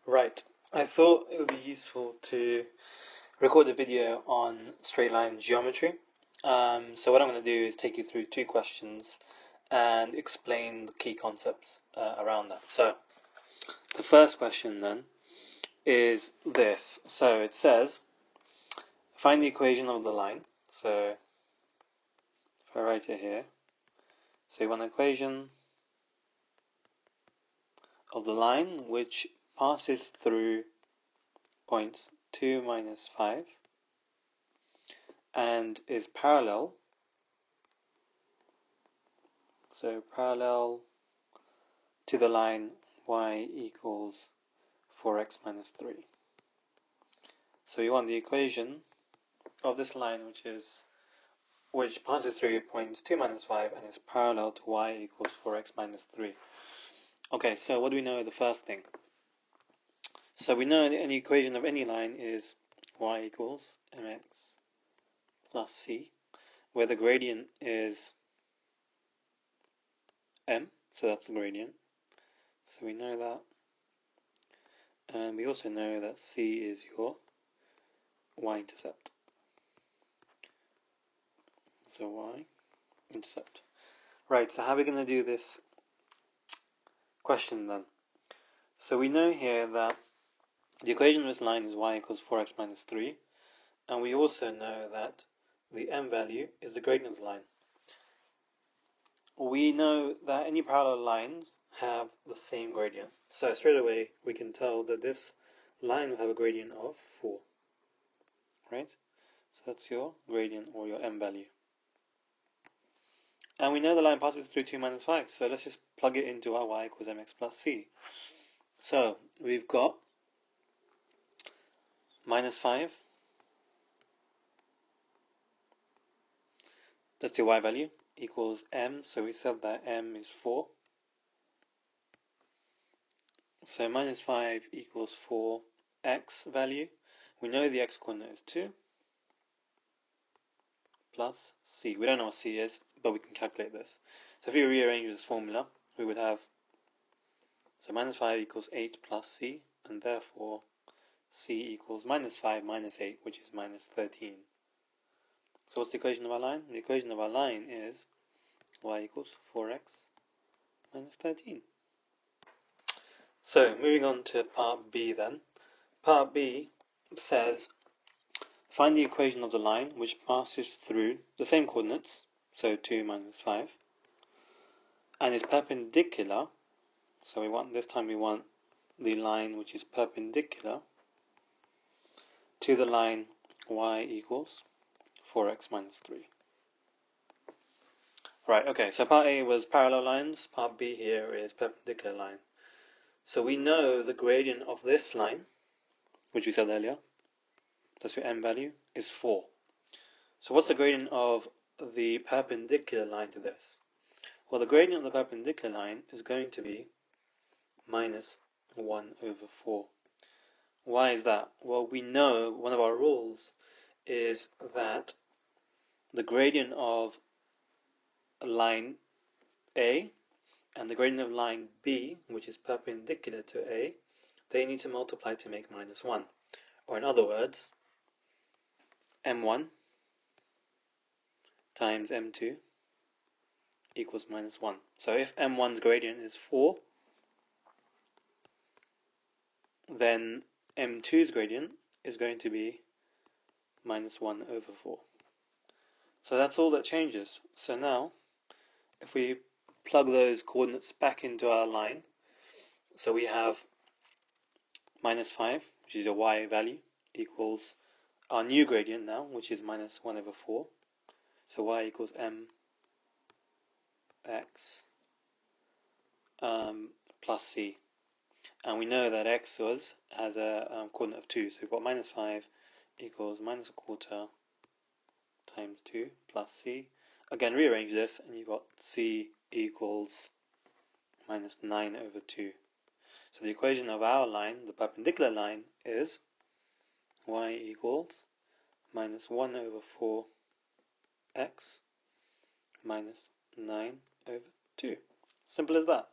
Right, I thought it would be useful to record a video on straight line geometry. So what I'm going to do is take you through two questions and explain the key concepts around that. So the first question then is this. So it says, find the equation of the line. So if I write it here, so you want an equation of the line which passes through points 2, minus 5 and is parallel, so parallel to the line y equals 4x minus 3. So you want the equation of this line which passes through points 2, minus 5 and is parallel to y equals 4x minus 3. Okay, so what do we know of the first thing? So we know any equation of any line is y equals mx plus c, where the gradient is m, so that's the gradient. So we know that. And we also know that c is your y-intercept. So y-intercept. Right, so how are we going to do this question then? So we know here that the equation of this line is y equals 4x minus 3, and we also know that the m value is the gradient of the line. We know that any parallel lines have the same gradient. So straight away we can tell that this line will have a gradient of 4. Right? So that's your gradient or your m value. And we know the line passes through 2, minus 5. So let's just plug it into our y equals mx plus c. So we've got minus 5. That's your y value, equals m. So we said that m is 4. So minus 5 equals 4x value. We know the x coordinate is 2 plus c. We don't know what c is, but we can calculate this. So if we rearrange this formula, we would have, so minus 5 equals 8 plus c, and therefore c equals minus 5 minus 8, which is minus 13. So what's the equation of our line? The equation of our line is y equals 4x minus 13. So moving on to part B then. Part B says, find the equation of the line which passes through the same coordinates, so 2 minus 5, and is perpendicular. So this time we want the line which is perpendicular to the line y equals 4x minus 3. Right, okay, so part A was parallel lines, part B here is perpendicular line. So we know the gradient of this line, which we said earlier, that's your m value, is 4. So what's the gradient of the perpendicular line to this? Well, the gradient of the perpendicular line is going to be minus 1 over 4. Why is that? Well, we know one of our rules is that the gradient of line A and the gradient of line B, which is perpendicular to A, they need to multiply to make minus 1. Or in other words, m1 times m2 equals minus 1. So if m1's gradient is 4, then m2's gradient is going to be minus 1 over 4. So that's all that changes. So now, if we plug those coordinates back into our line, so we have minus 5, which is your y value, equals our new gradient now, which is minus 1 over 4. So y equals mx plus c. And we know that x has a coordinate of 2, so we've got minus 5 equals minus a quarter times 2 plus c. Again, rearrange this, and you've got c equals minus 9 over 2. So the equation of our line, the perpendicular line, is y equals minus 1 over 4x minus 9 over 2. Simple as that.